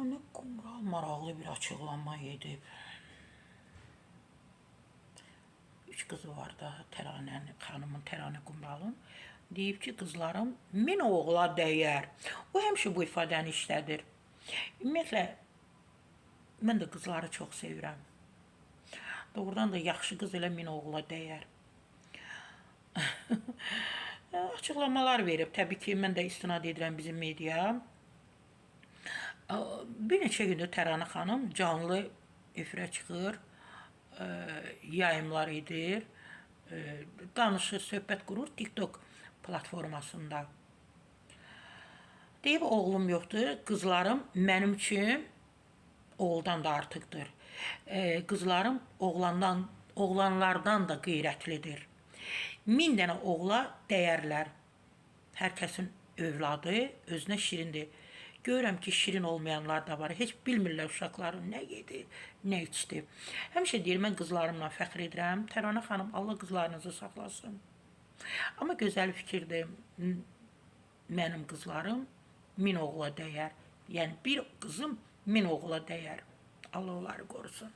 Təranə Qumral maraqlı bir açıqlama edib. 3 qızı var da Təranə Qumralın. Deyib ki, qızlarım 1000 oğula dəyər. O həmişə bu ifadəni işlədir. Ümumiyyətlə, mən də qızları çox sevirəm. Doğrudan da yaxşı qız elə 1000 oğula dəyər. Açıqlamalar verib. Təbii ki, mən də istinad edirəm bizim mediaya. Bir neçə gündür Təranə xanım canlı efirə çıxır, yayımlar edir, danışır, söhbət qurur TikTok platformasında. Deyib, oğlum yoxdur, qızlarım mənim üçün oğuldan da artıqdır. Qızlarım oğlanlardan da qeyrətlidir. 1000 dənə oğula dəyərlər. Hər kəsin övladı özünə şirindir. Görürəm ki, şirin olmayanlar da var. Heç bilmirlər uşaqların nə yedi, nə içdi. Həmişə deyir, mən qızlarımla fəxr edirəm. Təranə xanım, Allah qızlarınızı saxlasın. Amma gözəl fikirdir. Mənim qızlarım 1000 oğula dəyər. Yəni, bir qızım 1000 oğula dəyər. Allah onları qorusun.